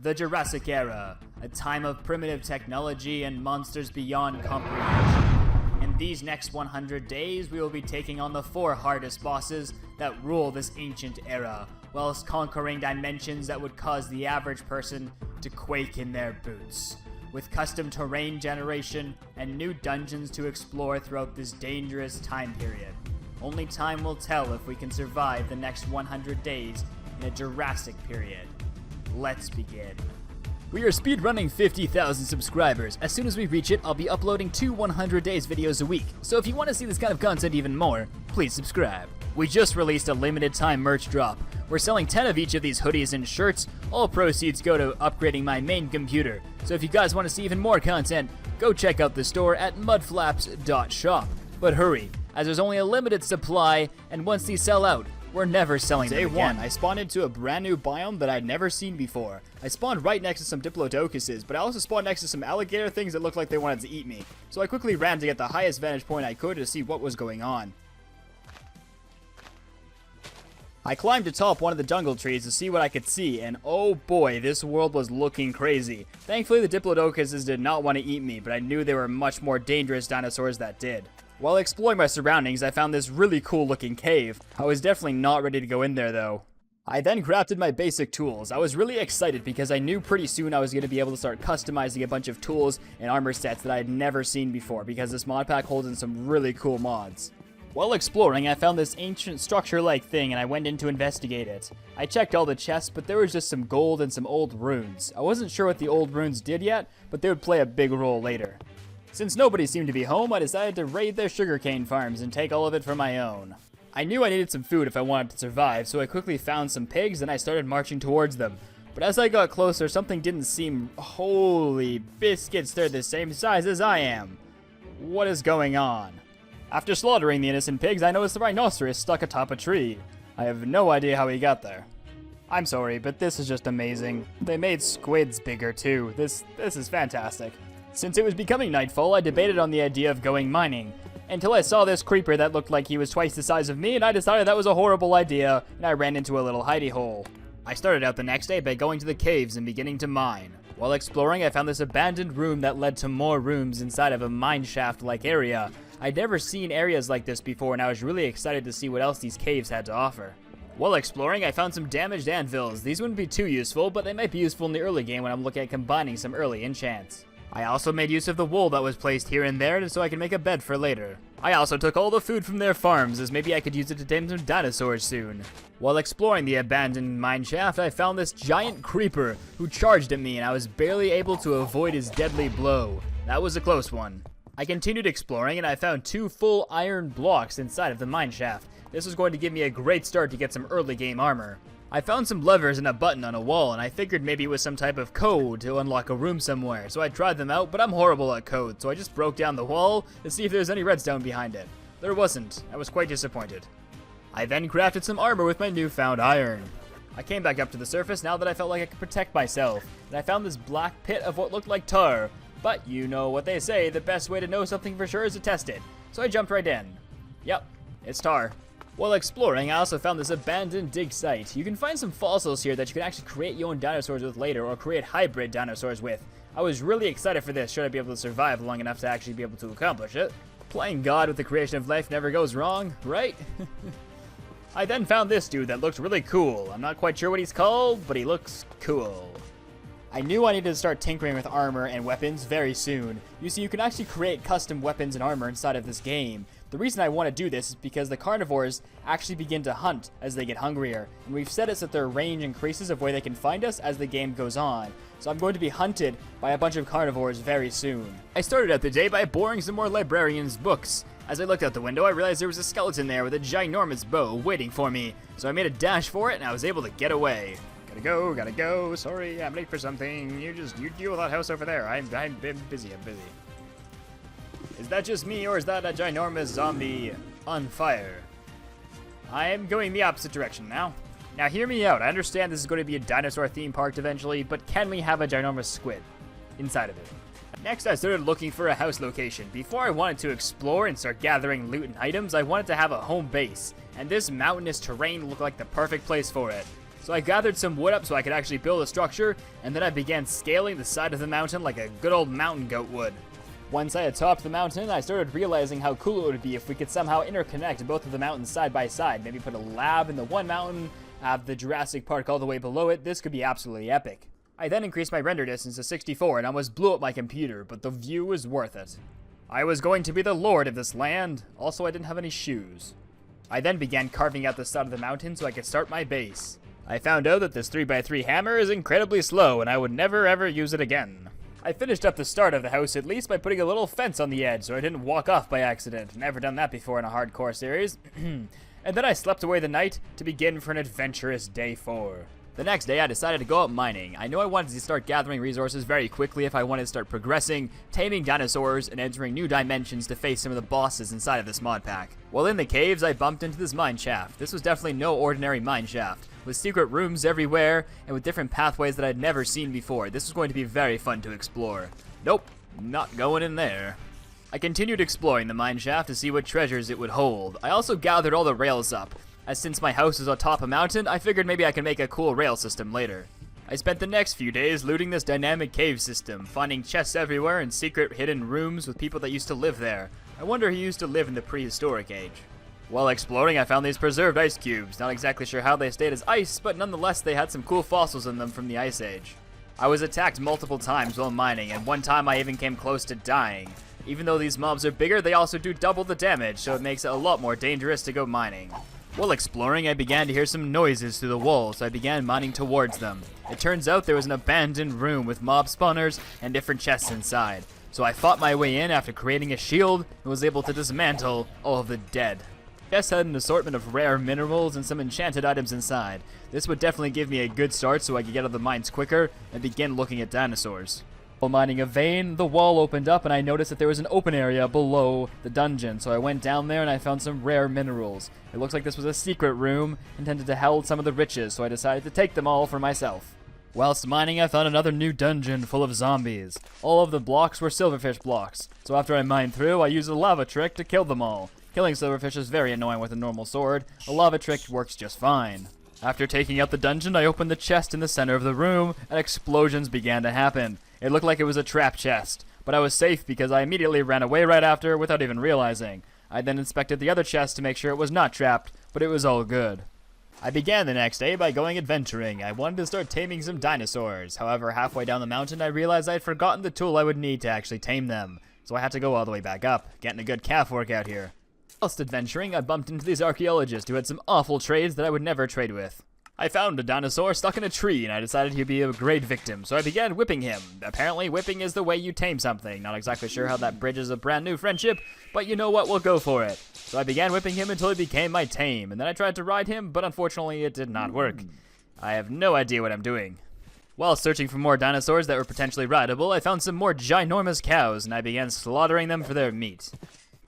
The Jurassic Era, a time of primitive technology and monsters beyond comprehension. In these next 100 days, we will be taking on the 4 hardest bosses that rule this ancient era, whilst conquering dimensions that would cause the average person to quake in their boots. With custom terrain generation and new dungeons to explore throughout this dangerous time period. Only time will tell if we can survive the next 100 days in a Jurassic period. Let's begin. We are speedrunning 50,000 subscribers. As soon as we reach it, I'll be uploading 2 100 days videos a week. So if you want to see this kind of content even more, please subscribe. We just released a limited time merch drop. We're selling 10 of each of these hoodies and shirts. All proceeds go to upgrading my main computer. So if you guys want to see even more content, go check out the store at mudflaps.shop. But hurry, as there's only a limited supply, and once these sell out, we're never selling them again. Day 1, I spawned into a brand new biome that I'd never seen before. I spawned right next to some diplodocuses, but I also spawned next to some alligator things that looked like they wanted to eat me. So I quickly ran to get the highest vantage point I could to see what was going on. I climbed atop one of the jungle trees to see what I could see, and oh boy, this world was looking crazy. Thankfully the diplodocuses did not want to eat me, but I knew there were much more dangerous dinosaurs that did. While exploring my surroundings, I found this really cool looking cave. I was definitely not ready to go in there though. I then crafted my basic tools. I was really excited because I knew pretty soon I was going to be able to start customizing a bunch of tools and armor sets that I had never seen before because this mod pack holds in some really cool mods. While exploring, I found this ancient structure-like thing and I went in to investigate it. I checked all the chests, but there was just some gold and some old runes. I wasn't sure what the old runes did yet, but they would play a big role later. Since nobody seemed to be home, I decided to raid their sugarcane farms and take all of it for my own. I knew I needed some food if I wanted to survive, so I quickly found some pigs and I started marching towards them. But as I got closer, something didn't seem... Holy biscuits, they're the same size as I am. What is going on? After slaughtering the innocent pigs, I noticed the rhinoceros stuck atop a tree. I have no idea how he got there. I'm sorry, but this is just amazing. They made squids bigger too. This is fantastic. Since it was becoming nightfall, I debated on the idea of going mining, until I saw this creeper that looked like he was twice the size of me, and I decided that was a horrible idea, and I ran into a little hidey hole. I started out the next day by going to the caves and beginning to mine. While exploring, I found this abandoned room that led to more rooms inside of a mine shaft-like area. I'd never seen areas like this before, and I was really excited to see what else these caves had to offer. While exploring, I found some damaged anvils. These wouldn't be too useful, but they might be useful in the early game when I'm looking at combining some early enchants. I also made use of the wool that was placed here and there so I could make a bed for later. I also took all the food from their farms, as maybe I could use it to tame some dinosaurs soon. While exploring the abandoned mine shaft, I found this giant creeper who charged at me, and I was barely able to avoid his deadly blow. That was a close one. I continued exploring and I found 2 full iron blocks inside of the mine shaft. This was going to give me a great start to get some early game armor. I found some levers and a button on a wall, and I figured maybe it was some type of code to unlock a room somewhere, so I tried them out, but I'm horrible at code, so I just broke down the wall to see if there's any redstone behind it. There wasn't. I was quite disappointed. I then crafted some armor with my newfound iron. I came back up to the surface now that I felt like I could protect myself, and I found this black pit of what looked like tar. But you know what they say, the best way to know something for sure is to test it. So I jumped right in. Yep, it's tar. While exploring, I also found this abandoned dig site. You can find some fossils here that you can actually create your own dinosaurs with later, or create hybrid dinosaurs with. I was really excited for this, should I be able to survive long enough to actually be able to accomplish it. Playing God with the creation of life never goes wrong, right? I then found this dude that looked really cool. I'm not quite sure what he's called, but he looks cool. I knew I needed to start tinkering with armor and weapons very soon. You see, you can actually create custom weapons and armor inside of this game. The reason I want to do this is because the carnivores actually begin to hunt as they get hungrier, and we've set it so that their range increases of where they can find us as the game goes on. So I'm going to be hunted by a bunch of carnivores very soon. I started out the day by borrowing some more librarians' books. As I looked out the window, I realized there was a skeleton there with a ginormous bow waiting for me, so I made a dash for it and I was able to get away. Gotta go, sorry, I'm late for something. You deal with that house over there. I'm busy. Is that just me, or is that a ginormous zombie on fire? I am going the opposite direction now. Now hear me out, I understand this is going to be a dinosaur theme park eventually, but can we have a ginormous squid inside of it? Next, I started looking for a house location. Before I wanted to explore and start gathering loot and items, I wanted to have a home base, and this mountainous terrain looked like the perfect place for it. So I gathered some wood up so I could actually build a structure, and then I began scaling the side of the mountain like a good old mountain goat would. Once I had topped the mountain, I started realizing how cool it would be if we could somehow interconnect both of the mountains side by side. Maybe put a lab in the one mountain, have the Jurassic Park all the way below it. This could be absolutely epic. I then increased my render distance to 64 and almost blew up my computer, but the view was worth it. I was going to be the lord of this land. Also, I didn't have any shoes. I then began carving out the side of the mountain so I could start my base. I found out that this 3x3 hammer is incredibly slow and I would never ever use it again. I finished up the start of the house at least by putting a little fence on the edge so I didn't walk off by accident. Never done that before in a hardcore series. And then I slept away the night to begin for an adventurous day 4. The next day I decided to go out mining. I knew I wanted to start gathering resources very quickly if I wanted to start progressing, taming dinosaurs, and entering new dimensions to face some of the bosses inside of this mod pack. While in the caves I bumped into this mine shaft. This was definitely no ordinary mine shaft, with secret rooms everywhere and with different pathways that I'd never seen before. This was going to be very fun to explore. Nope, not going in there. I continued exploring the mine shaft to see what treasures it would hold. I also gathered all the rails up, as since my house is atop a mountain, I figured maybe I could make a cool rail system later. I spent the next few days looting this dynamic cave system, finding chests everywhere and secret hidden rooms with people that used to live there. I wonder who used to live in the prehistoric age. While exploring, I found these preserved ice cubes. Not exactly sure how they stayed as ice, but nonetheless they had some cool fossils in them from the ice age. I was attacked multiple times while mining, and one time I even came close to dying. Even though these mobs are bigger, they also do double the damage, so it makes it a lot more dangerous to go mining. While exploring, I began to hear some noises through the wall, so I began mining towards them. It turns out there was an abandoned room with mob spawners and different chests inside. So I fought my way in after creating a shield and was able to dismantle all of the dead. The chest had an assortment of rare minerals and some enchanted items inside. This would definitely give me a good start so I could get out of the mines quicker and begin looking at dinosaurs. While mining a vein, the wall opened up and I noticed that there was an open area below the dungeon, so I went down there and I found some rare minerals. It looks like this was a secret room intended to hold some of the riches, so I decided to take them all for myself. Whilst mining, I found another new dungeon full of zombies. All of the blocks were silverfish blocks, so after I mined through, I used a lava trick to kill them all. Killing silverfish is very annoying with a normal sword. A lava trick works just fine. After taking out the dungeon, I opened the chest in the center of the room, and explosions began to happen. It looked like it was a trap chest, but I was safe because I immediately ran away right after without even realizing. I then inspected the other chest to make sure it was not trapped, but it was all good. I began the next day by going adventuring. I wanted to start taming some dinosaurs. However, halfway down the mountain, I realized I had forgotten the tool I would need to actually tame them, so I had to go all the way back up, getting a good calf workout here. Whilst adventuring, I bumped into these archaeologists who had some awful trades that I would never trade with. I found a dinosaur stuck in a tree, and I decided he'd be a great victim, so I began whipping him. Apparently, whipping is the way you tame something. Not exactly sure how that bridges a brand new friendship, but you know what, we'll go for it. So I began whipping him until he became my tame, and then I tried to ride him, but unfortunately it did not work. I have no idea what I'm doing. While searching for more dinosaurs that were potentially rideable, I found some more ginormous cows, and I began slaughtering them for their meat.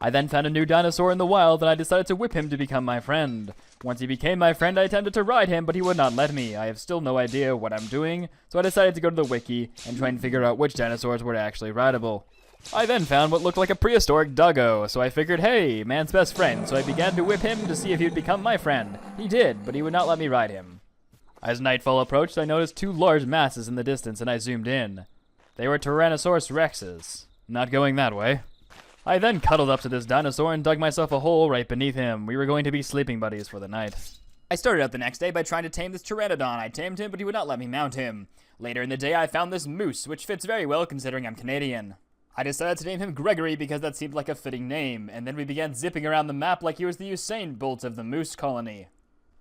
I then found a new dinosaur in the wild, and I decided to whip him to become my friend. Once he became my friend, I attempted to ride him, but he would not let me. I have still no idea what I'm doing, so I decided to go to the wiki and try and figure out which dinosaurs were actually rideable. I then found what looked like a prehistoric doggo, so I figured, hey, man's best friend, so I began to whip him to see if he would become my friend. He did, but he would not let me ride him. As nightfall approached, I noticed two large masses in the distance, and I zoomed in. They were Tyrannosaurus rexes. Not going that way. I then cuddled up to this dinosaur and dug myself a hole right beneath him. We were going to be sleeping buddies for the night. I started out the next day by trying to tame this pteranodon. I tamed him, but he would not let me mount him. Later in the day, I found this moose, which fits very well considering I'm Canadian. I decided to name him Gregory because that seemed like a fitting name, and then we began zipping around the map like he was the Usain Bolt of the moose colony.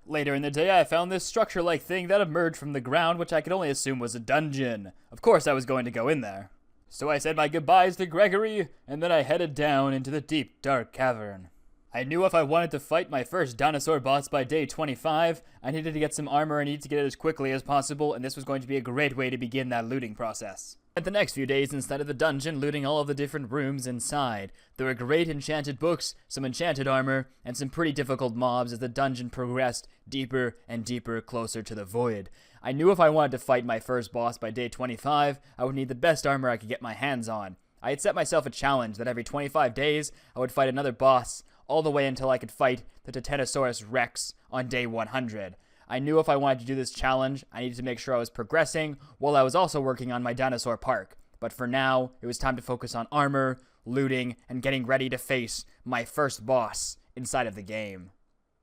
Later in the day, I found this structure-like thing that emerged from the ground, which I could only assume was a dungeon. Of course, I was going to go in there. So I said my goodbyes to Gregory, and then I headed down into the deep, dark cavern. I knew if I wanted to fight my first dinosaur boss by day 25, I needed to get some armor and needed to get it as quickly as possible, and this was going to be a great way to begin that looting process. At the next few days inside of the dungeon, looting all of the different rooms inside. There were great enchanted books, some enchanted armor, and some pretty difficult mobs as the dungeon progressed deeper and deeper closer to the void. I knew if I wanted to fight my first boss by day 25, I would need the best armor I could get my hands on. I had set myself a challenge that every 25 days, I would fight another boss, all the way until I could fight the Titanosaurus Rex on day 100. I knew if I wanted to do this challenge, I needed to make sure I was progressing while I was also working on my dinosaur park. But for now, it was time to focus on armor, looting, and getting ready to face my first boss inside of the game.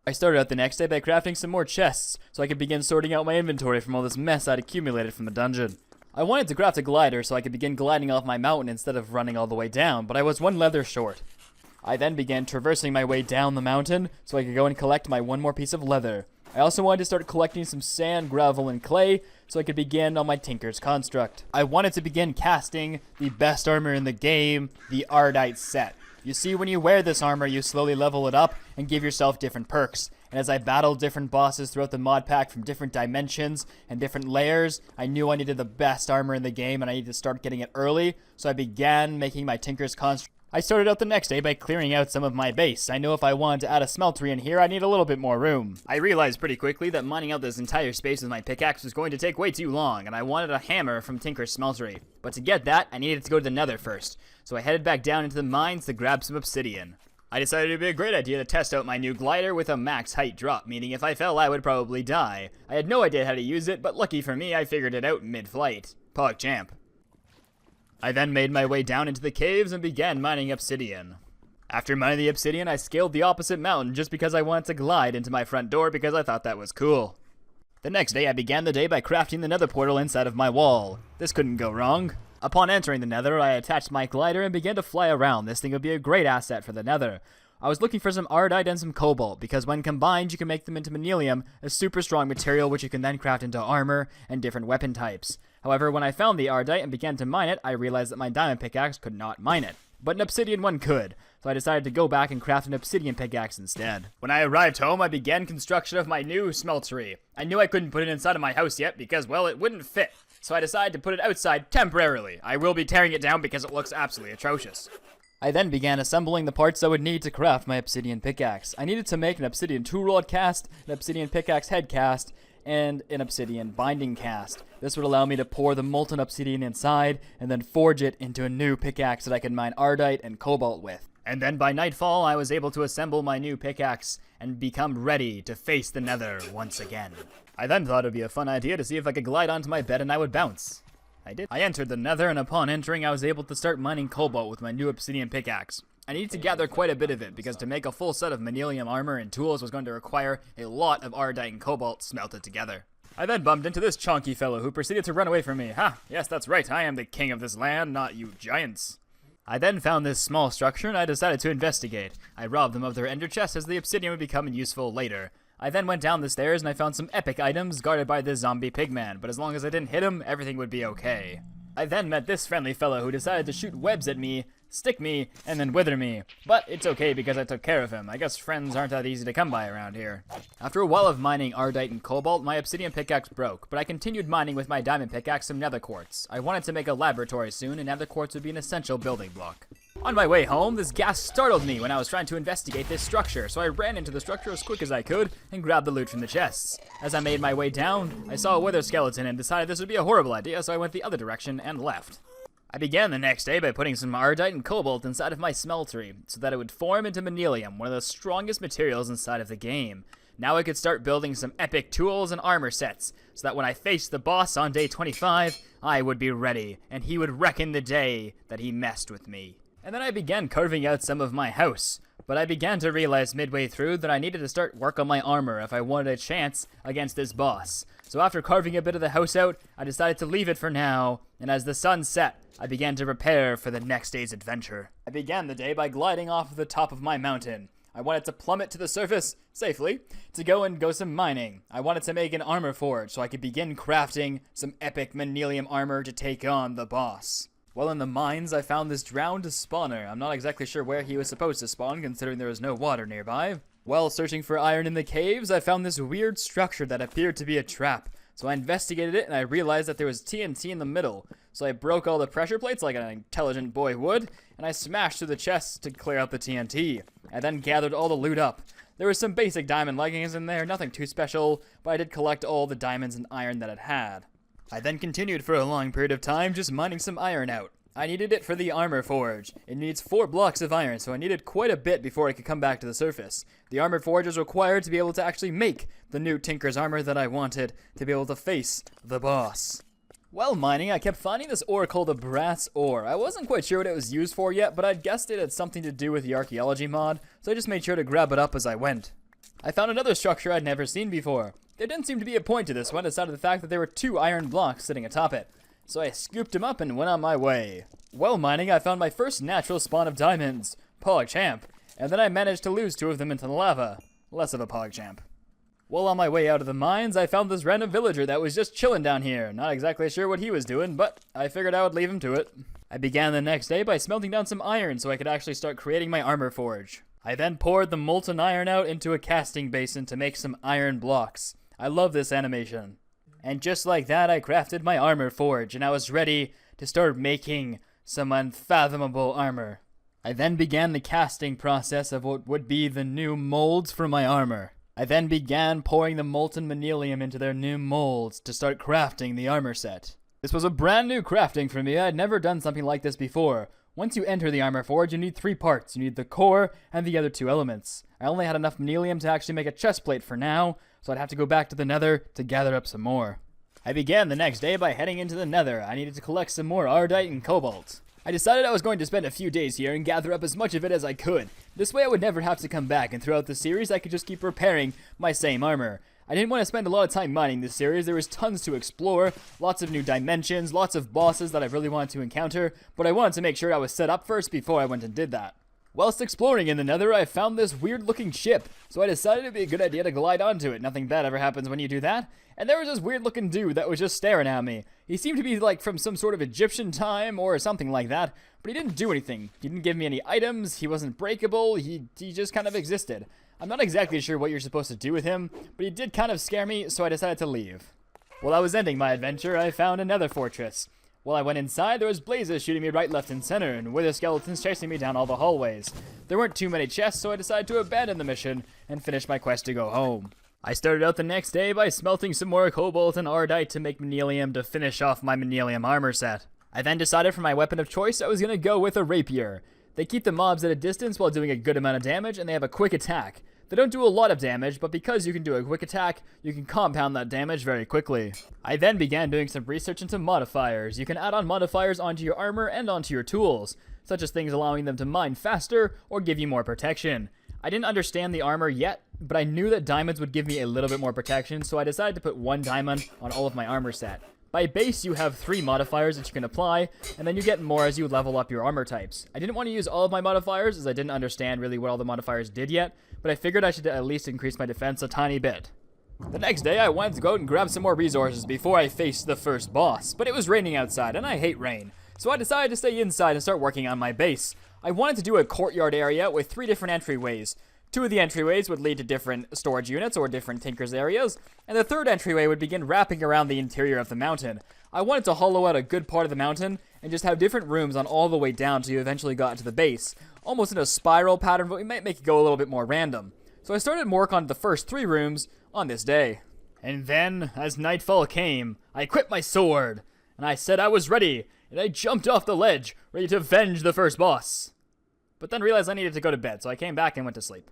I started out the next day by crafting some more chests so I could begin sorting out my inventory from all this mess I'd accumulated from the dungeon. I wanted to craft a glider so I could begin gliding off my mountain instead of running all the way down, but I was one leather short. I then began traversing my way down the mountain so I could go and collect my one more piece of leather. I also wanted to start collecting some sand, gravel, and clay so I could begin on my Tinker's Construct. I wanted to begin casting the best armor in the game, the Ardite set. You see, when you wear this armor, you slowly level it up and give yourself different perks. And as I battled different bosses throughout the mod pack from different dimensions and different layers, I knew I needed the best armor in the game and I needed to start getting it early, so I began making my Tinker's Construct. I started out the next day by clearing out some of my base. I knew if I wanted to add a smeltery in here, I need a little bit more room. I realized pretty quickly that mining out this entire space with my pickaxe was going to take way too long, and I wanted a hammer from Tinker's Smeltery. But to get that, I needed to go to the Nether first, so I headed back down into the mines to grab some obsidian. I decided it would be a great idea to test out my new glider with a max height drop, meaning if I fell I would probably die. I had no idea how to use it, but lucky for me I figured it out mid-flight. Pog champ. I then made my way down into the caves and began mining obsidian. After mining the obsidian, I scaled the opposite mountain just because I wanted to glide into my front door because I thought that was cool. The next day, I began the day by crafting the Nether Portal inside of my wall. This couldn't go wrong. Upon entering the Nether, I attached my glider and began to fly around. This thing would be a great asset for the Nether. I was looking for some Ardite and some Cobalt, because when combined, you can make them into Manilium, a super strong material which you can then craft into armor and different weapon types. However, when I found the Ardite and began to mine it, I realized that my diamond pickaxe could not mine it. But an obsidian one could, so I decided to go back and craft an obsidian pickaxe instead. When I arrived home, I began construction of my new smeltery. I knew I couldn't put it inside of my house yet because, well, it wouldn't fit. So I decided to put it outside temporarily. I will be tearing it down because it looks absolutely atrocious. I then began assembling the parts I would need to craft my obsidian pickaxe. I needed to make an obsidian tool rod cast, an obsidian pickaxe head cast, and an obsidian binding cast. This would allow me to pour the molten obsidian inside and then forge it into a new pickaxe that I could mine Ardite and Cobalt with. And then by nightfall, I was able to assemble my new pickaxe and become ready to face the Nether once again. I then thought it would be a fun idea to see if I could glide onto my bed and I would bounce. I did. I entered the Nether, and upon entering, I was able to start mining Cobalt with my new obsidian pickaxe. I needed to gather quite a bit of it, because to make a full set of Manilium armor and tools was going to require a lot of Ardite and Cobalt smelted together. I then bumped into this chonky fellow who proceeded to run away from me. Ha! Yes, that's right, I am the king of this land, not you giants. I then found this small structure, and I decided to investigate. I robbed them of their ender chests as the obsidian would become useful later. I then went down the stairs and I found some epic items guarded by this zombie pigman, but as long as I didn't hit him, everything would be okay. I then met this friendly fellow who decided to shoot webs at me, stick me, and then wither me. But it's okay because I took care of him. I guess friends aren't that easy to come by around here. After a while of mining Ardite and Cobalt, my obsidian pickaxe broke, but I continued mining with my diamond pickaxe some nether quartz. I wanted to make a laboratory soon, and nether quartz would be an essential building block. On my way home, this gas startled me when I was trying to investigate this structure, so I ran into the structure as quick as I could and grabbed the loot from the chests. As I made my way down, I saw a wither skeleton and decided this would be a horrible idea, so I went the other direction and left. I began the next day by putting some Ardite and Cobalt inside of my smeltery, so that it would form into Manilium, one of the strongest materials inside of the game. Now I could start building some epic tools and armor sets, so that when I faced the boss on day 25, I would be ready, and he would reckon the day that he messed with me. And then I began carving out some of my house, but I began to realize midway through that I needed to start work on my armor if I wanted a chance against this boss. So after carving a bit of the house out, I decided to leave it for now, and as the sun set, I began to prepare for the next day's adventure. I began the day by gliding off the top of my mountain. I wanted to plummet to the surface, safely, to go some mining. I wanted to make an armor forge so I could begin crafting some epic Manilium armor to take on the boss. While in the mines, I found this drowned spawner. I'm not exactly sure where he was supposed to spawn, considering there was no water nearby. While searching for iron in the caves, I found this weird structure that appeared to be a trap. So I investigated it, and I realized that there was TNT in the middle. So I broke all the pressure plates like an intelligent boy would, and I smashed through the chests to clear out the TNT. I then gathered all the loot up. There was some basic diamond leggings in there, nothing too special, but I did collect all the diamonds and iron that it had. I then continued for a long period of time just mining some iron out. I needed it for the armor forge. It needs 4 blocks of iron, so I needed quite a bit before I could come back to the surface. The armor forge was required to be able to actually make the new Tinker's armor that I wanted to be able to face the boss. While mining, I kept finding this ore called a brass ore. I wasn't quite sure what it was used for yet, but I'd guessed it had something to do with the archaeology mod, so I just made sure to grab it up as I went. I found another structure I'd never seen before. There didn't seem to be a point to this one, aside of the fact that there were 2 iron blocks sitting atop it. So I scooped them up and went on my way. While mining, I found my first natural spawn of diamonds, PogChamp, and then I managed to lose 2 of them into the lava. Less of a PogChamp. While on my way out of the mines, I found this random villager that was just chilling down here. Not exactly sure what he was doing, but I figured I would leave him to it. I began the next day by smelting down some iron so I could actually start creating my armor forge. I then poured the molten iron out into a casting basin to make some iron blocks. I love this animation. And just like that, I crafted my armor forge, and I was ready to start making some unfathomable armor. I then began the casting process of what would be the new molds for my armor. I then began pouring the molten manilium into their new molds to start crafting the armor set. This was a brand new crafting for me. I had never done something like this before. Once you enter the armor forge, you need 3 parts. You need the core and the other 2 elements. I only had enough manilium to actually make a chest plate for now, so I'd have to go back to the nether to gather up some more. I began the next day by heading into the nether. I needed to collect some more ardite and cobalt. I decided I was going to spend a few days here and gather up as much of it as I could. This way I would never have to come back, and throughout the series I could just keep repairing my same armor. I didn't want to spend a lot of time mining this series. There was tons to explore, lots of new dimensions, lots of bosses that I really wanted to encounter, but I wanted to make sure I was set up first before I went and did that. Whilst exploring in the nether, I found this weird looking ship, so I decided it'd be a good idea to glide onto it. Nothing bad ever happens when you do that. And there was this weird looking dude that was just staring at me. He seemed to be like from some sort of Egyptian time or something like that, but he didn't do anything. He didn't give me any items, he wasn't breakable, he just kind of existed. I'm not exactly sure what you're supposed to do with him, but he did kind of scare me, so I decided to leave. While I was ending my adventure, I found another fortress. While I went inside, there was blazes shooting me right, left, and center, and wither skeletons chasing me down all the hallways. There weren't too many chests, so I decided to abandon the mission and finish my quest to go home. I started out the next day by smelting some more cobalt and ardite to make manilium to finish off my manilium armor set. I then decided for my weapon of choice I was going to go with a rapier. They keep the mobs at a distance while doing a good amount of damage, and they have a quick attack. They don't do a lot of damage, but because you can do a quick attack, you can compound that damage very quickly. I then began doing some research into modifiers. You can add on modifiers onto your armor and onto your tools, such as things allowing them to mine faster or give you more protection. I didn't understand the armor yet, but I knew that diamonds would give me a little bit more protection, so I decided to put 1 diamond on all of my armor set. By base, you have 3 modifiers that you can apply, and then you get more as you level up your armor types. I didn't want to use all of my modifiers, as I didn't understand really what all the modifiers did yet, but I figured I should at least increase my defense a tiny bit. The next day, I went to go out and grab some more resources before I faced the first boss, but it was raining outside, and I hate rain, so I decided to stay inside and start working on my base. I wanted to do a courtyard area with 3 different entryways. 2 of the entryways would lead to different storage units or different Tinker's areas, and the 3rd entryway would begin wrapping around the interior of the mountain. I wanted to hollow out a good part of the mountain and just have different rooms on all the way down till you eventually got to the base, almost in a spiral pattern, but we might make it go a little bit more random. So I started work on the first 3 rooms on this day. And then, as nightfall came, I equipped my sword, and I said I was ready, and I jumped off the ledge, ready to avenge the first boss. But then realized I needed to go to bed, so I came back and went to sleep.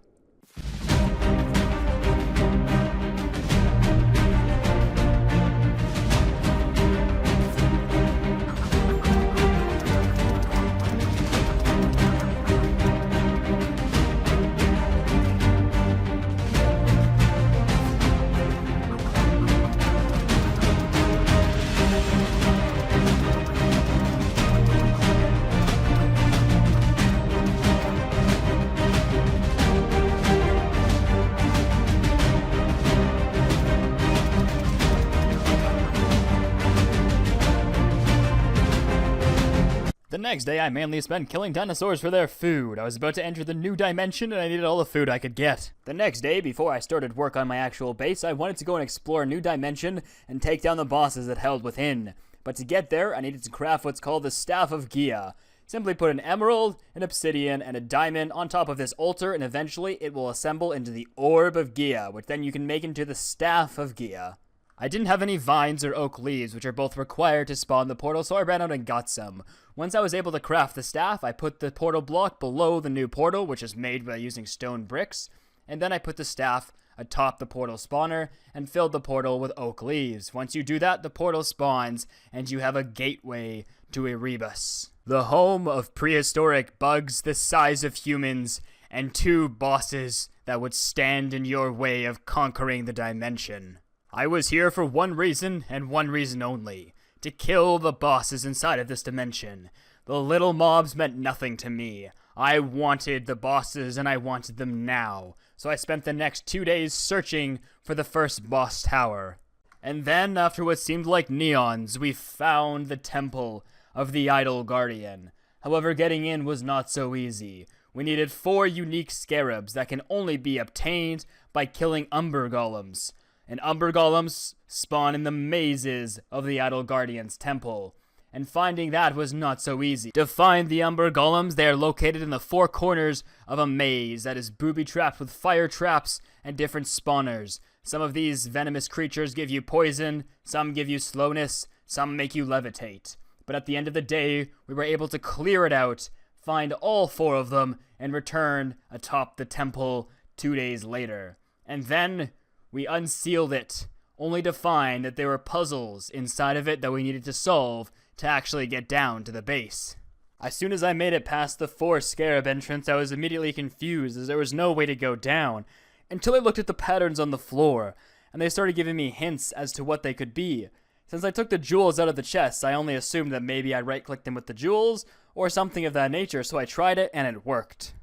The next day, I mainly spent killing dinosaurs for their food. I was about to enter the new dimension, and I needed all the food I could get. The next day, before I started work on my actual base, I wanted to go and explore a new dimension and take down the bosses it held within. But to get there, I needed to craft what's called the Staff of Gia. Simply put an emerald, an obsidian, and a diamond on top of this altar, and eventually it will assemble into the Orb of Gia, which then you can make into the Staff of Gia. I didn't have any vines or oak leaves, which are both required to spawn the portal, so I ran out and got some. Once I was able to craft the staff, I put the portal block below the new portal, which is made by using stone bricks, and then I put the staff atop the portal spawner and filled the portal with oak leaves. Once you do that, the portal spawns, and you have a gateway to Erebus, the home of prehistoric bugs the size of humans, and 2 bosses that would stand in your way of conquering the dimension. I was here for one reason, and one reason only: to kill the bosses inside of this dimension. The little mobs meant nothing to me. I wanted the bosses, and I wanted them now. So I spent the next 2 days searching for the first boss tower. And then, after what seemed like neons, we found the temple of the Idle Guardian. However, getting in was not so easy. We needed 4 unique scarabs that can only be obtained by killing umber golems. And umber golems spawn in the mazes of the Idle Guardian's temple. And finding that was not so easy. To find the umber golems, they are located in the 4 corners of a maze that is booby-trapped with fire traps and different spawners. Some of these venomous creatures give you poison, some give you slowness, some make you levitate. But at the end of the day, we were able to clear it out, find all 4 of them, and return atop the temple 2 days later. And then we unsealed it, only to find that there were puzzles inside of it that we needed to solve to actually get down to the base. As soon as I made it past the 4 scarab entrance, I was immediately confused as there was no way to go down, until I looked at the patterns on the floor, and they started giving me hints as to what they could be. Since I took the jewels out of the chests, I only assumed that maybe I'd right-click them with the jewels, or something of that nature, so I tried it, and it worked.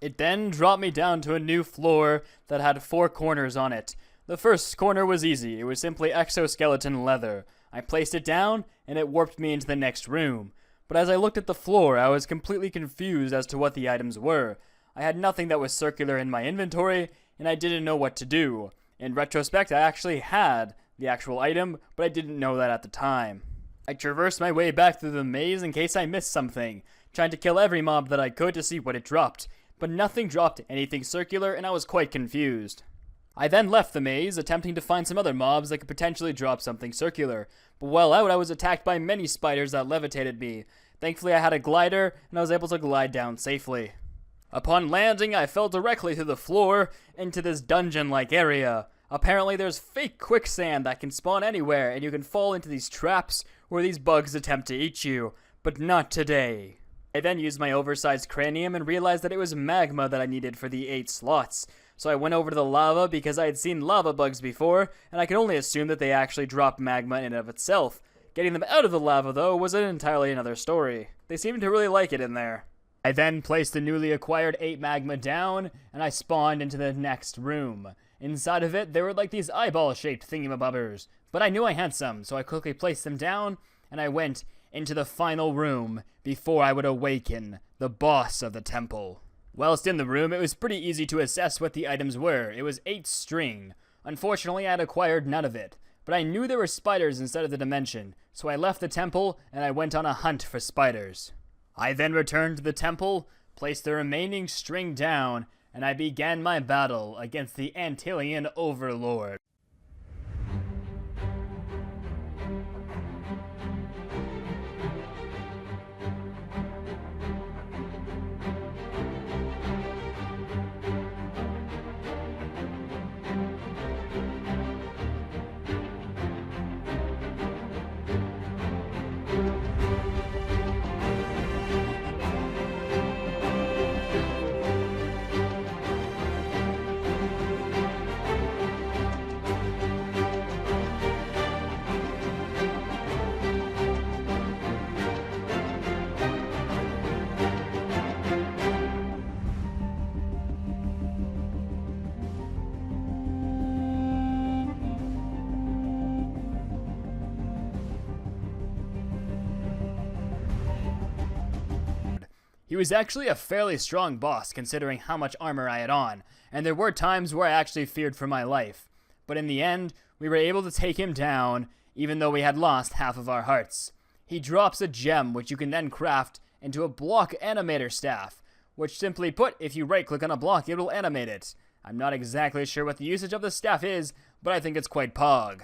It then dropped me down to a new floor that had 4 corners on it. The first corner was easy. It was simply exoskeleton leather. I placed it down, and it warped me into the next room. But as I looked at the floor, I was completely confused as to what the items were. I had nothing that was circular in my inventory, and I didn't know what to do. In retrospect, I actually had the actual item, but I didn't know that at the time. I traversed my way back through the maze in case I missed something, trying to kill every mob that I could to see what it dropped. But nothing dropped anything circular, and I was quite confused. I then left the maze, attempting to find some other mobs that could potentially drop something circular. But while out, I was attacked by many spiders that levitated me. Thankfully, I had a glider, and I was able to glide down safely. Upon landing, I fell directly to the floor into this dungeon-like area. Apparently, there's fake quicksand that can spawn anywhere, and you can fall into these traps where these bugs attempt to eat you. But not today. I then used my oversized cranium and realized that it was magma that I needed for the 8 slots. So I went over to the lava because I had seen lava bugs before, and I could only assume that they actually drop magma in and of itself. Getting them out of the lava, though, was entirely another story. They seemed to really like it in there. I then placed the newly acquired 8 magma down, and I spawned into the next room. Inside of it, there were like these eyeball-shaped thingamabobbers, but I knew I had some, so I quickly placed them down, and I went into the final room before I would awaken the boss of the temple. Whilst in the room, it was pretty easy to assess what the items were. It was 8 string. Unfortunately, I had acquired none of it, but I knew there were spiders inside of the dimension, so I left the temple and I went on a hunt for spiders. I then returned to the temple, placed the remaining string down, and I began my battle against the Antillian Overlord. He was actually a fairly strong boss considering how much armor I had on, and there were times where I actually feared for my life. But in the end, we were able to take him down, even though we had lost half of our hearts. He drops a gem which you can then craft into a block animator staff, which simply put, if you right-click on a block, it will animate it. I'm not exactly sure what the usage of the staff is, but I think it's quite pog.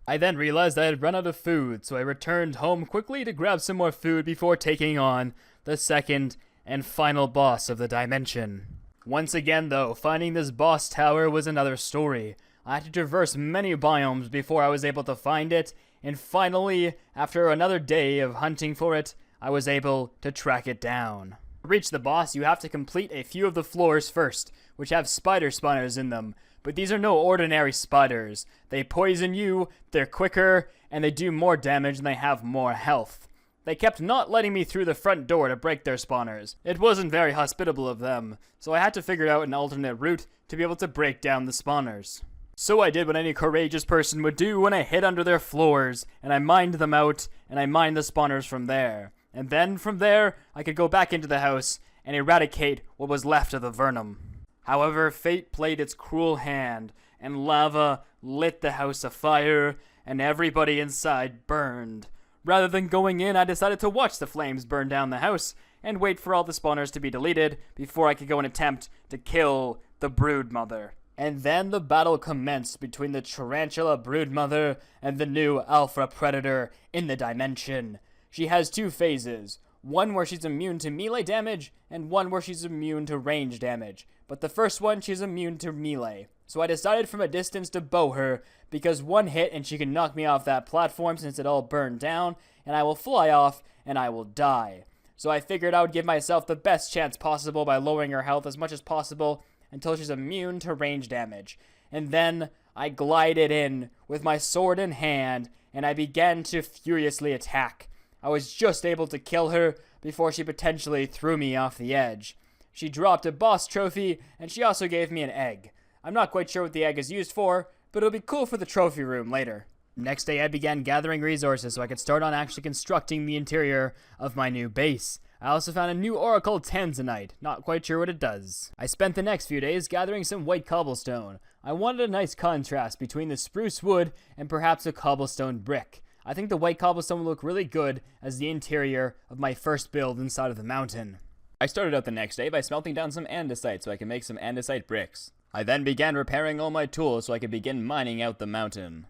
I then realized I had run out of food, so I returned home quickly to grab some more food before taking on the second and final boss of the dimension. Once again though, finding this boss tower was another story. I had to traverse many biomes before I was able to find it, and finally, after another day of hunting for it, I was able to track it down. To reach the boss, you have to complete a few of the floors first, which have spider spawners in them. But these are no ordinary spiders. They poison you, they're quicker, and they do more damage and they have more health. They kept not letting me through the front door to break their spawners. It wasn't very hospitable of them, so I had to figure out an alternate route to be able to break down the spawners. So I did what any courageous person would do when I hid under their floors, and I mined them out, and I mined the spawners from there. And then, from there, I could go back into the house and eradicate what was left of the Vernum. However, fate played its cruel hand, and lava lit the house afire, and everybody inside burned. Rather than going in, I decided to watch the flames burn down the house, and wait for all the spawners to be deleted before I could go and attempt to kill the broodmother. And then the battle commenced between the tarantula broodmother and the new alpha predator in the dimension. She has two phases, one where she's immune to melee damage, and one where she's immune to range damage. But the first one, she's immune to melee. So I decided from a distance to bow her, because one hit and she can knock me off that platform since it all burned down, and I will fly off and I will die. So I figured I would give myself the best chance possible by lowering her health as much as possible until she's immune to range damage. And then I glided in with my sword in hand, and I began to furiously attack. I was just able to kill her before she potentially threw me off the edge. She dropped a boss trophy, and she also gave me an egg. I'm not quite sure what the egg is used for, but it'll be cool for the trophy room later. Next day I began gathering resources so I could start on actually constructing the interior of my new base. I also found a new ore called tanzanite, not quite sure what it does. I spent the next few days gathering some white cobblestone. I wanted a nice contrast between the spruce wood and perhaps a cobblestone brick. I think the white cobblestone will look really good as the interior of my first build inside of the mountain. I started out the next day by smelting down some andesite so I could make some andesite bricks. I then began repairing all my tools so I could begin mining out the mountain.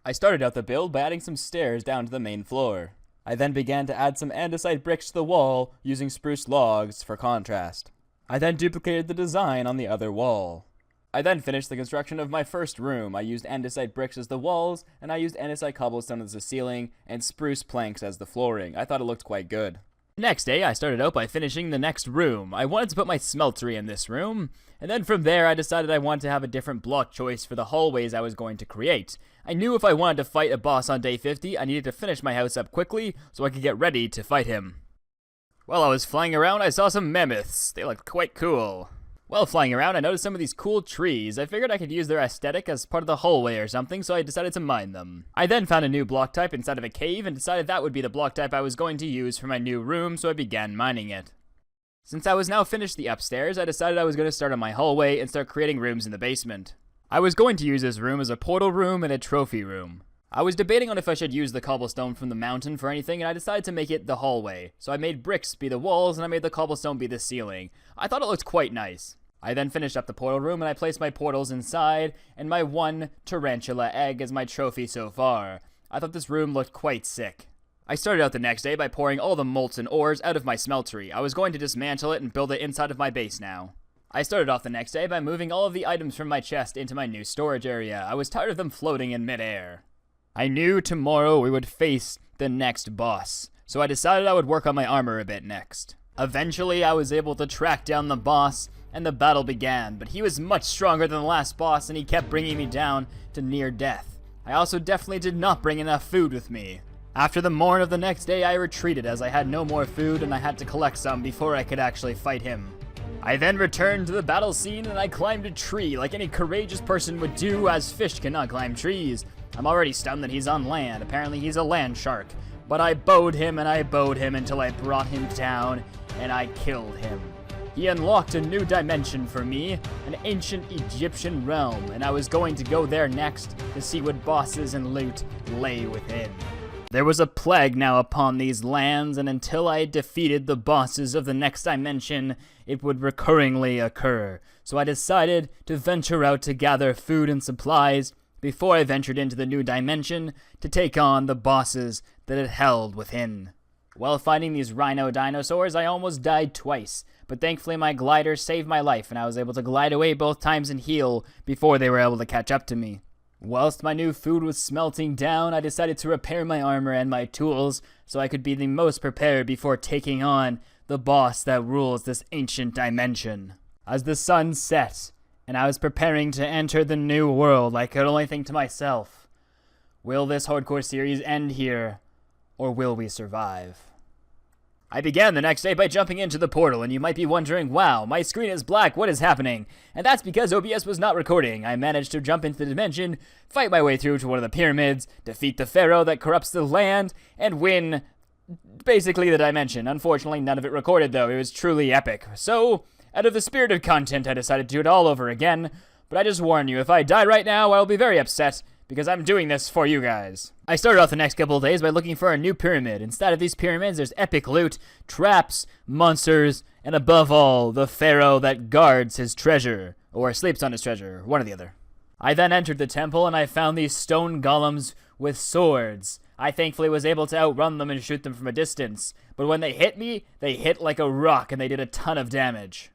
I started out the build by adding some stairs down to the main floor. I then began to add some andesite bricks to the wall using spruce logs for contrast. I then duplicated the design on the other wall. I then finished the construction of my first room. I used andesite bricks as the walls, and I used andesite cobblestone as the ceiling, and spruce planks as the flooring. I thought it looked quite good. Next day, I started out by finishing the next room. I wanted to put my smeltery in this room, and then from there I decided I wanted to have a different block choice for the hallways I was going to create. I knew if I wanted to fight a boss on day 50, I needed to finish my house up quickly so I could get ready to fight him. While I was flying around, I saw some mammoths. They looked quite cool. While flying around, I noticed some of these cool trees. I figured I could use their aesthetic as part of the hallway or something, so I decided to mine them. I then found a new block type inside of a cave and decided that would be the block type I was going to use for my new room, so I began mining it. Since I was now finished the upstairs, I decided I was going to start on my hallway and start creating rooms in the basement. I was going to use this room as a portal room and a trophy room. I was debating on if I should use the cobblestone from the mountain for anything, and I decided to make it the hallway. So I made bricks be the walls, and I made the cobblestone be the ceiling. I thought it looked quite nice. I then finished up the portal room, and I placed my portals inside, and my one tarantula egg as my trophy so far. I thought this room looked quite sick. I started out the next day by pouring all the molten ores out of my smeltery. I was going to dismantle it and build it inside of my base now. I started off the next day by moving all of the items from my chest into my new storage area. I was tired of them floating in midair. I knew tomorrow we would face the next boss, so I decided I would work on my armor a bit next. Eventually, I was able to track down the boss, and the battle began, but he was much stronger than the last boss, and he kept bringing me down to near death. I also definitely did not bring enough food with me. After the morn of the next day, I retreated as I had no more food, and I had to collect some before I could actually fight him. I then returned to the battle scene, and I climbed a tree like any courageous person would do, as fish cannot climb trees. I'm already stunned that he's on land. Apparently he's a land shark. But I bowed him and I bowed him until I brought him down, and I killed him. He unlocked a new dimension for me, an ancient Egyptian realm, and I was going to go there next to see what bosses and loot lay within. There was a plague now upon these lands, and until I had defeated the bosses of the next dimension, it would recurringly occur. So I decided to venture out to gather food and supplies before I ventured into the new dimension to take on the bosses that it held within. While fighting these rhino dinosaurs, I almost died twice, but thankfully my glider saved my life and I was able to glide away both times and heal before they were able to catch up to me. Whilst my new food was smelting down, I decided to repair my armor and my tools so I could be the most prepared before taking on the boss that rules this ancient dimension. As the sun set, and I was preparing to enter the new world, I could only think to myself, will this hardcore series end here, or will we survive? I began the next day by jumping into the portal, and you might be wondering, wow, my screen is black, what is happening? And that's because OBS was not recording. I managed to jump into the dimension, fight my way through to one of the pyramids, defeat the Pharaoh that corrupts the land, and win basically the dimension. Unfortunately, none of it recorded though. It was truly epic. So, out of the spirit of content, I decided to do it all over again. But I just warn you, if I die right now, I'll be very upset, because I'm doing this for you guys. I started off the next couple of days by looking for a new pyramid. Inside of these pyramids, there's epic loot, traps, monsters, and above all, the Pharaoh that guards his treasure, or sleeps on his treasure, one or the other. I then entered the temple and I found these stone golems with swords. I thankfully was able to outrun them and shoot them from a distance, but when they hit me, they hit like a rock and they did a ton of damage.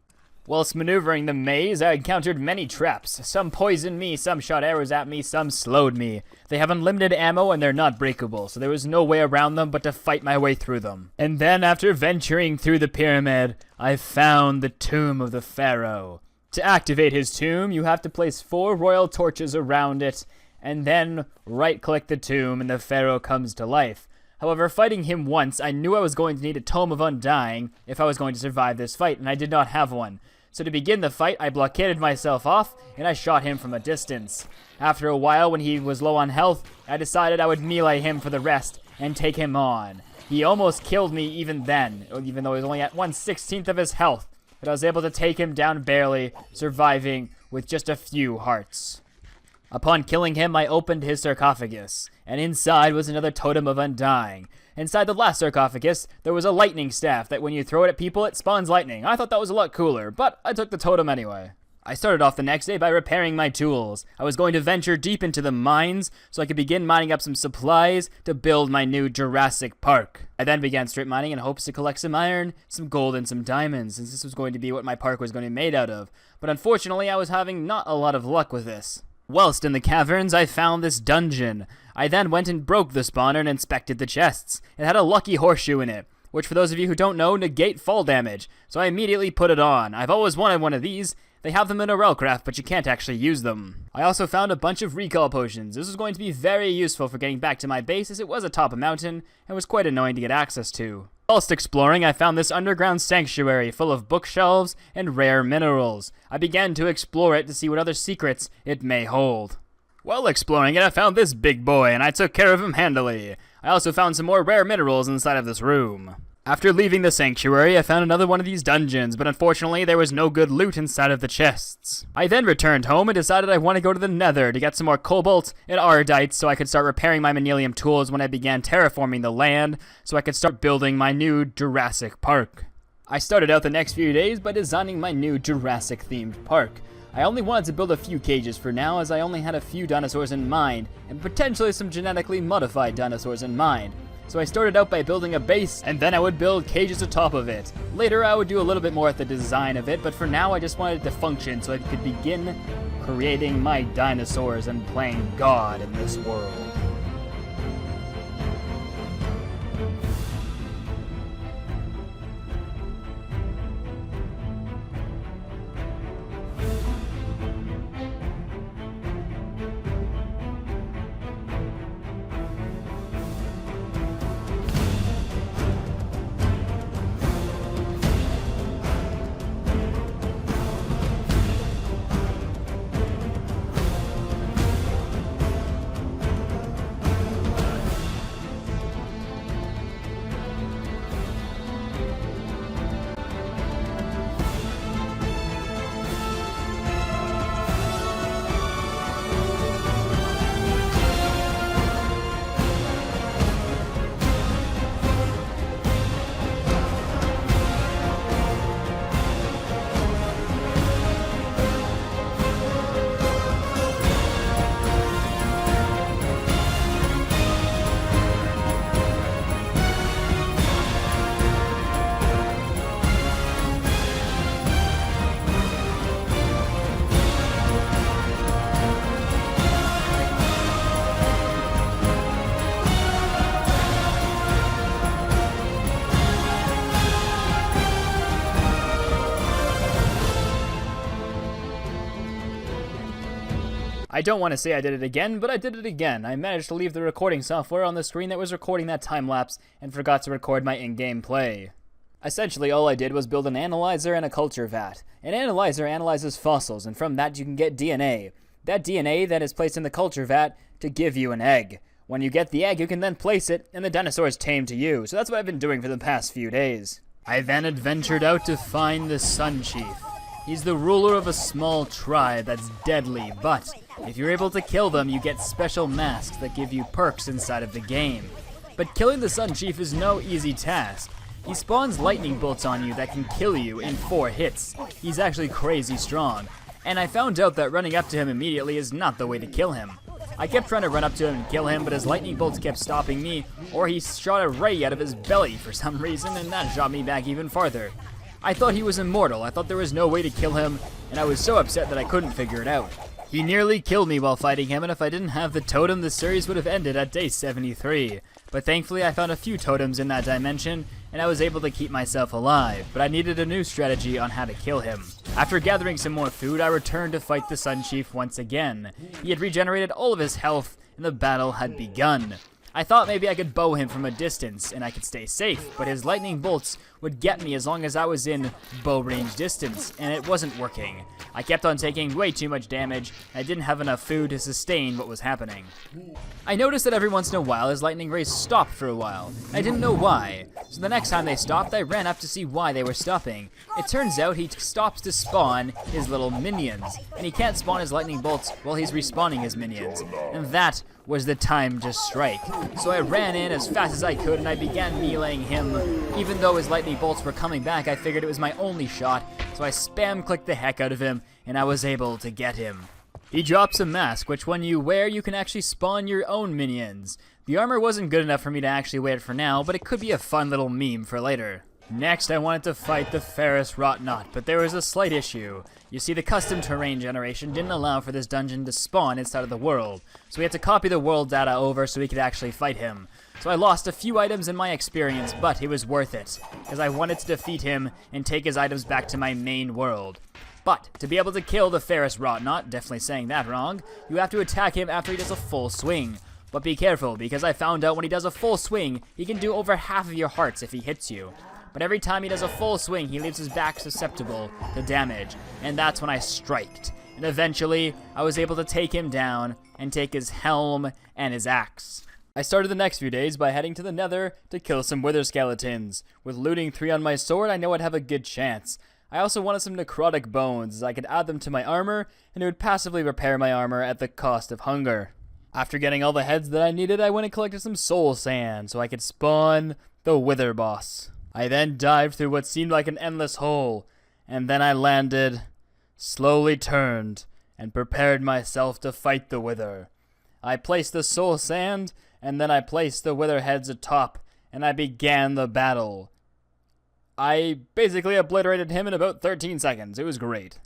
Whilst maneuvering the maze, I encountered many traps. Some poisoned me, some shot arrows at me, some slowed me. They have unlimited ammo and they're not breakable, so there was no way around them but to fight my way through them. And then after venturing through the pyramid, I found the tomb of the Pharaoh. To activate his tomb, you have to place 4 royal torches around it, and then right-click the tomb and the Pharaoh comes to life. However, fighting him once, I knew I was going to need a Tome of Undying if I was going to survive this fight, and I did not have one. So to begin the fight, I blockaded myself off, and I shot him from a distance. After a while, when he was low on health, I decided I would melee him for the rest and take him on. He almost killed me even then, even though he was only at 1/16 of his health. But I was able to take him down barely, surviving with just a few hearts. Upon killing him, I opened his sarcophagus, and inside was another Totem of Undying. Inside the last sarcophagus, there was a lightning staff that when you throw it at people, it spawns lightning. I thought that was a lot cooler, but I took the totem anyway. I started off the next day by repairing my tools. I was going to venture deep into the mines so I could begin mining up some supplies to build my new Jurassic Park. I then began strip mining in hopes to collect some iron, some gold, and some diamonds, since this was going to be what my park was going to be made out of. But unfortunately, I was having not a lot of luck with this. Whilst in the caverns, I found this dungeon. I then went and broke the spawner and inspected the chests. It had a lucky horseshoe in it, which for those of you who don't know, negate fall damage, so I immediately put it on. I've always wanted one of these. They have them in Railcraft, but you can't actually use them. I also found a bunch of recall potions. This was going to be very useful for getting back to my base, as it was atop a mountain and was quite annoying to get access to. Whilst exploring, I found this underground sanctuary full of bookshelves and rare minerals. I began to explore it to see what other secrets it may hold. While exploring it, I found this big boy, and I took care of him handily. I also found some more rare minerals inside of this room. After leaving the sanctuary, I found another one of these dungeons, but unfortunately there was no good loot inside of the chests. I then returned home and decided I want to go to the Nether to get some more cobalt and ardite so I could start repairing my Manilium tools when I began terraforming the land so I could start building my new Jurassic Park. I started out the next few days by designing my new Jurassic-themed park. I only wanted to build a few cages for now, as I only had a few dinosaurs in mind, and potentially some genetically modified dinosaurs in mind. So I started out by building a base, and then I would build cages atop of it. Later I would do a little bit more at the design of it, but for now I just wanted it to function so I could begin creating my dinosaurs and playing God in this world. I don't want to say I did it again, but I did it again. I managed to leave the recording software on the screen that was recording that time-lapse and forgot to record my in-game play. Essentially, all I did was build an analyzer and a culture vat. An analyzer analyzes fossils, and from that you can get DNA. That DNA then is placed in the culture vat to give you an egg. When you get the egg, you can then place it, and the dinosaur is tamed to you. So that's what I've been doing for the past few days. I then adventured out to find the Sun Chief. He's the ruler of a small tribe that's deadly, but if you're able to kill them, you get special masks that give you perks inside of the game. But killing the Sun Chief is no easy task. He spawns lightning bolts on you that can kill you in 4 hits. He's actually crazy strong. And I found out that running up to him immediately is not the way to kill him. I kept trying to run up to him and kill him, but his lightning bolts kept stopping me, or he shot a ray out of his belly for some reason, and that shot me back even farther. I thought he was immortal. I thought there was no way to kill him, and I was so upset that I couldn't figure it out. He nearly killed me while fighting him, and if I didn't have the totem, the series would have ended at day 73. But thankfully I found a few totems in that dimension, and I was able to keep myself alive, but I needed a new strategy on how to kill him. After gathering some more food, I returned to fight the Sun Chief once again. He had regenerated all of his health, and the battle had begun. I thought maybe I could bow him from a distance, and I could stay safe, but his lightning bolts would get me as long as I was in bow range distance, and it wasn't working. I kept on taking way too much damage, and I didn't have enough food to sustain what was happening. I noticed that every once in a while his lightning rays stopped for a while. I didn't know why, so the next time they stopped, I ran up to see why they were stopping. It turns out he stops to spawn his little minions, and he can't spawn his lightning bolts while he's respawning his minions, and that was the time to strike. So I ran in as fast as I could and I began meleeing him. Even though his lightning bolts were coming back, I figured it was my only shot, so I spam clicked the heck out of him and I was able to get him. He drops a mask, which when you wear, you can actually spawn your own minions. The armor wasn't good enough for me to actually wear it for now, but it could be a fun little meme for later. Next, I wanted to fight the Pharaoh Rotnot, but there was a slight issue. You see, the custom terrain generation didn't allow for this dungeon to spawn inside of the world, so we had to copy the world data over so we could actually fight him. So I lost a few items in my experience, but it was worth it, because I wanted to defeat him and take his items back to my main world. But to be able to kill the Pharaoh Rotnot, definitely saying that wrong, you have to attack him after he does a full swing. But be careful, because I found out when he does a full swing, he can do over half of your hearts if he hits you. But every time he does a full swing, he leaves his back susceptible to damage, and that's when I striked. And eventually, I was able to take him down and take his helm and his axe. I started the next few days by heading to the Nether to kill some wither skeletons. With looting 3 on my sword, I know I'd have a good chance. I also wanted some necrotic bones, as I could add them to my armor, and it would passively repair my armor at the cost of hunger. After getting all the heads that I needed, I went and collected some soul sand, so I could spawn the wither boss. I then dived through what seemed like an endless hole, and then I landed, slowly turned, and prepared myself to fight the wither. I placed the soul sand, and then I placed the wither heads atop, and I began the battle. I basically obliterated him in about 13 seconds. It was great.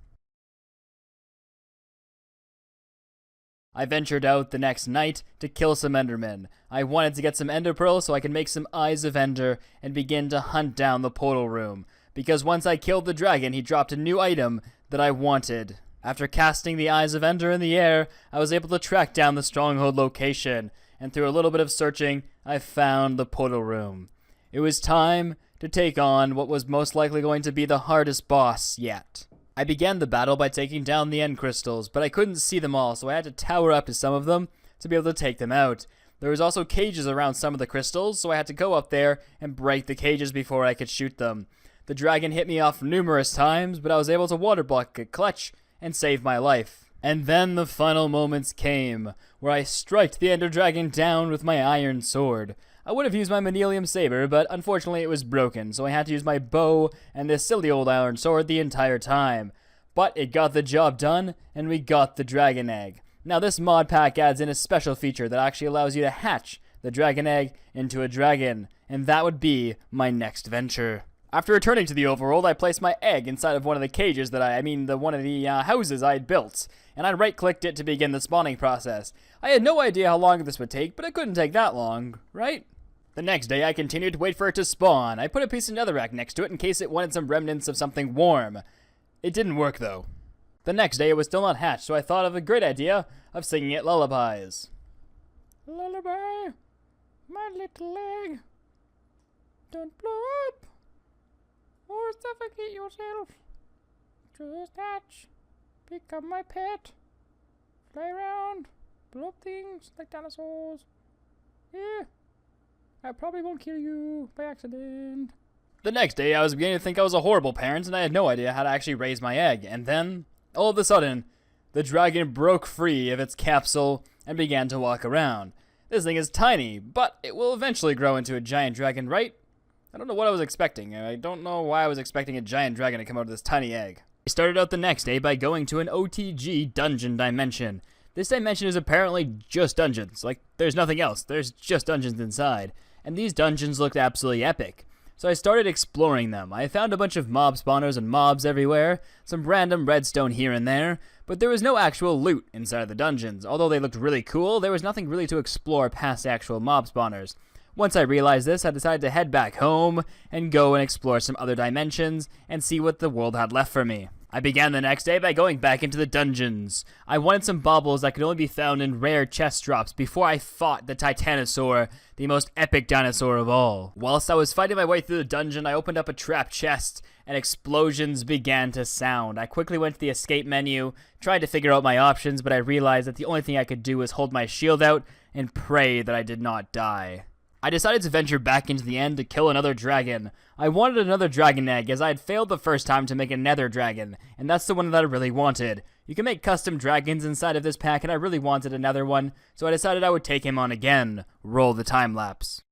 I ventured out the next night to kill some endermen. I wanted to get some ender pearls so I could make some eyes of ender and begin to hunt down the portal room. Because once I killed the dragon, he dropped a new item that I wanted. After casting the eyes of ender in the air, I was able to track down the stronghold location, and through a little bit of searching, I found the portal room. It was time to take on what was most likely going to be the hardest boss yet. I began the battle by taking down the end crystals, but I couldn't see them all, so I had to tower up to some of them to be able to take them out. There was also cages around some of the crystals, so I had to go up there and break the cages before I could shoot them. The dragon hit me off numerous times, but I was able to water block a clutch and save my life. And then the final moments came, where I striked the ender dragon down with my iron sword. I would have used my Manilium saber, but unfortunately it was broken, so I had to use my bow and this silly old iron sword the entire time. But it got the job done, and we got the dragon egg. Now this mod pack adds in a special feature that actually allows you to hatch the dragon egg into a dragon, and that would be my next venture. After returning to the overworld, I placed my egg inside of one of the cages that one of the houses I had built, and I right-clicked it to begin the spawning process. I had no idea how long this would take, but it couldn't take that long, right? The next day, I continued to wait for it to spawn. I put a piece of netherrack next to it in case it wanted some remnants of something warm. It didn't work, though. The next day it was still not hatched, so I thought of a great idea of singing it lullabies. Lullaby, my little leg, don't blow up or suffocate yourself. Just hatch, become my pet, fly around, blow up things like dinosaurs. Yeah, I probably won't kill you by accident. The next day I was beginning to think I was a horrible parent and I had no idea how to actually raise my egg. And then, all of a sudden, the dragon broke free of its capsule and began to walk around. This thing is tiny, but it will eventually grow into a giant dragon, right? I don't know what I was expecting. I don't know why I was expecting a giant dragon to come out of this tiny egg. I started out the next day by going to an OTG dungeon dimension. This dimension is apparently just dungeons. Like, there's nothing else. There's just dungeons inside. And these dungeons looked absolutely epic. So I started exploring them. I found a bunch of mob spawners and mobs everywhere, some random redstone here and there, but there was no actual loot inside of the dungeons. Although they looked really cool, there was nothing really to explore past the actual mob spawners. Once I realized this, I decided to head back home and go and explore some other dimensions and see what the world had left for me. I began the next day by going back into the dungeons. I wanted some baubles that could only be found in rare chest drops before I fought the Titanosaur, the most epic dinosaur of all. Whilst I was fighting my way through the dungeon, I opened up a trap chest and explosions began to sound. I quickly went to the escape menu, tried to figure out my options, but I realized that the only thing I could do was hold my shield out and pray that I did not die. I decided to venture back into the end to kill another dragon. I wanted another dragon egg as I had failed the first time to make a nether dragon, and that's the one that I really wanted. You can make custom dragons inside of this pack and I really wanted another one, so I decided I would take him on again. Roll the time lapse.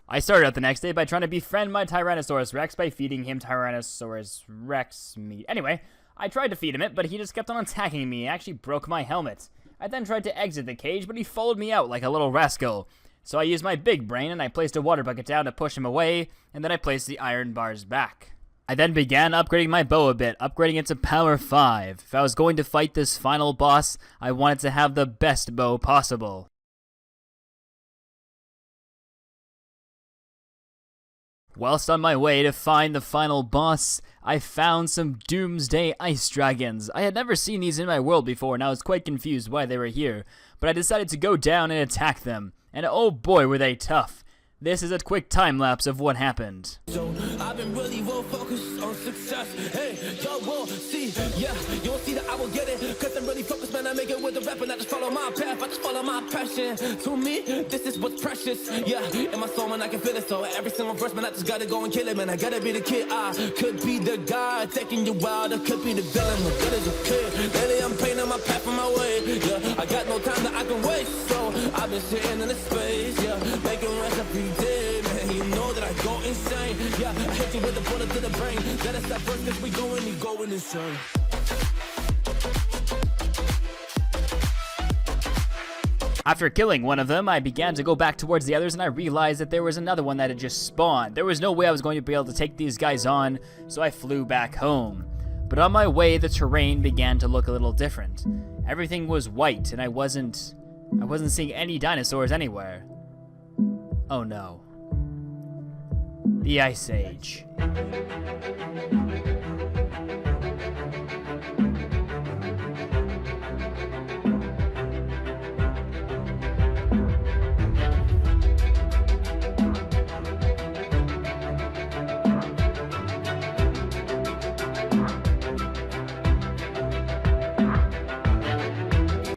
I started out the next day by trying to befriend my Tyrannosaurus Rex by feeding him Tyrannosaurus Rex meat. Anyway, I tried to feed him it, but he just kept on attacking me. He actually broke my helmet. I then tried to exit the cage, but he followed me out like a little rascal. So I used my big brain and I placed a water bucket down to push him away, and then I placed the iron bars back. I then began upgrading my bow a bit, upgrading it to power 5. If I was going to fight this final boss, I wanted to have the best bow possible. Whilst on my way to find the final boss, I found some Doomsday Ice Dragons. I had never seen these in my world before and I was quite confused why they were here, but I decided to go down and attack them, and oh boy were they tough. This is a quick time lapse of what happened. So I've been really well focused on success. Hey, y'all will see, yeah, you'll see that I will get it. Cause I'm really focused, man, I make it with the rap and I just follow my path, I just follow my passion. To me, this is what's precious, yeah, in my soul, man, I can feel it. So every single verse, man, I just gotta go and kill it, man, I gotta be the kid. I could be the guy taking you wild, I could be the villain, but good as a kid. Lately I'm painting my path on my way, yeah, I got no time that I can waste. So I've been sitting in the space, yeah, making rest every day, man, you know that I go insane. Yeah, I hit you with a bullet to the brain. Let us stop first cause we going insane. After killing one of them, I began to go back towards the others and I realized that there was another one that had just spawned. There was no way I was going to be able to take these guys on, so I flew back home. But on my way, the terrain began to look a little different. Everything was white, and I wasn't seeing any dinosaurs anywhere. Oh no. The Ice Age.